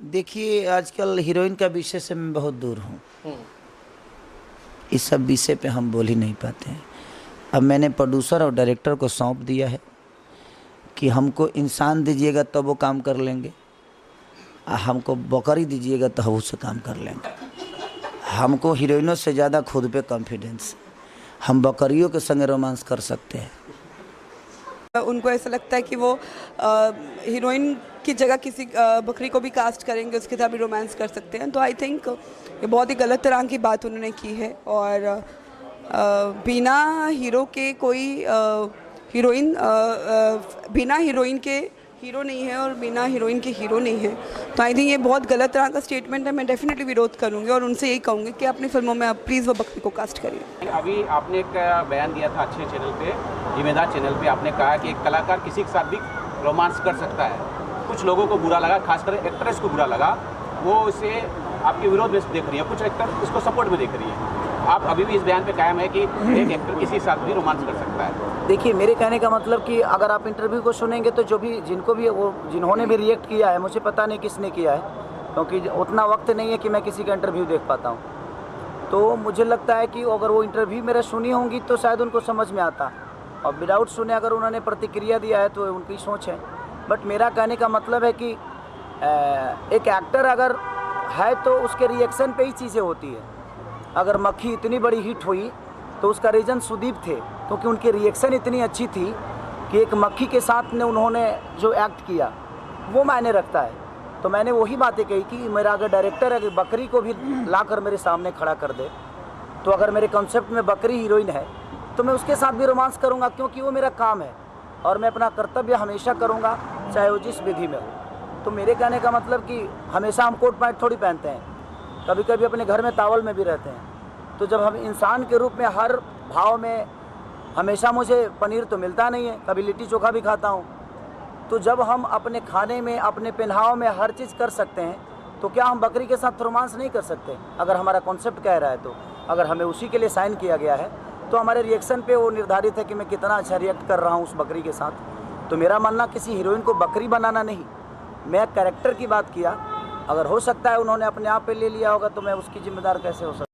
देखिए, आजकल हीरोइन का विषय से मैं बहुत दूर हूँ। इस सब विषय पे हम बोल ही नहीं पाते हैं। अब मैंने प्रोड्यूसर और डायरेक्टर को सौंप दिया है कि हमको इंसान दीजिएगा तब वो काम कर लेंगे, हमको बकरी दीजिएगा तो हम उससे काम कर लेंगे। हमको हीरोइनों से ज़्यादा खुद पे कॉन्फिडेंस है। हम बकरियों के संग रोमांस कर सकते हैं। उनको ऐसा लगता है कि वो हीरोइन की जगह किसी बकरी को भी कास्ट करेंगे, उसके साथ भी रोमांस कर सकते हैं। तो आई थिंक ये बहुत ही गलत तरह की बात उन्होंने की है। और बिना हीरो के कोई हीरोइन बिना हीरोइन के हीरो नहीं है और बिना हीरोइन के हीरो नहीं है। तो आई थिंक ये बहुत गलत तरह का स्टेटमेंट है। मैं डेफिनेटली विरोध करूँगी और उनसे यही कहूँगी कि अपनी फिल्मों में आप प्लीज़ वो बकरी को कास्ट करिए। अभी आपने एक बयान दिया था अच्छे चैनल पे, जिम्मेदार चैनल पे, आपने कहा कि एक कलाकार किसी के साथ भी रोमांस कर सकता है। कुछ लोगों को बुरा लगा, खासकर एक्ट्रेस को बुरा लगा, वो इसे आपके विरोध में देख रही है, कुछ एक्टर इसको सपोर्ट में देख रही है। आप अभी भी इस बयान पे कायम है कि एक एक्टर किसी के साथ भी रोमांस कर सकता है? देखिए, मेरे कहने का मतलब कि अगर आप इंटरव्यू को सुनेंगे तो जो भी जिन्होंने भी रिएक्ट किया है, मुझे पता नहीं किसने किया है, क्योंकि उतना वक्त नहीं है कि मैं किसी का इंटरव्यू देख पाता हूँ। तो मुझे लगता है कि अगर वो इंटरव्यू मेरा सुनी होंगी तो शायद उनको समझ में आता, और विदाउट सुने अगर उन्होंने प्रतिक्रिया दिया है तो उनकी सोच है। बट मेरा कहने का मतलब है कि एक एक्टर अगर है तो उसके रिएक्शन पे ही चीज़ें होती है। अगर मक्खी इतनी बड़ी हिट हुई तो उसका रीज़न सुदीप थे, क्योंकि उनकी रिएक्शन इतनी अच्छी थी कि एक मक्खी के साथ ने उन्होंने जो एक्ट किया वो मायने रखता है। तो मैंने वही बातें कही कि मेरा अगर डायरेक्टर अगर बकरी को भी लाकर मेरे सामने खड़ा कर दे, तो अगर मेरे कॉन्सेप्ट में बकरी हीरोइन है तो मैं उसके साथ भी रोमांस करूँगा, क्योंकि वो मेरा काम है और मैं अपना कर्तव्य हमेशा करूँगा, चाहे वो जिस विधि में हो। तो मेरे कहने का मतलब कि हमेशा हम कोट पैंट थोड़ी पहनते हैं, कभी कभी अपने घर में तावल में भी रहते हैं। तो जब हम इंसान के रूप में हर भाव में, हमेशा मुझे पनीर तो मिलता नहीं है, कभी लिट्टी चोखा भी खाता हूँ। तो जब हम अपने खाने में, अपने पहनाव में हर चीज़ कर सकते हैं, तो क्या हम बकरी के साथ रोमांस नहीं कर सकते? अगर हमारा कॉन्सेप्ट कह रहा है तो, अगर हमें उसी के लिए साइन किया गया है तो हमारे रिएक्शन पे वो निर्धारित है कि मैं कितना अच्छा रिएक्ट कर रहा हूँ उस बकरी के साथ। तो मेरा मानना किसी हीरोइन को बकरी बनाना नहीं, मैं कैरेक्टर की बात किया। अगर हो सकता है उन्होंने अपने आप पे ले लिया होगा तो मैं उसकी जिम्मेदार कैसे हो सकता।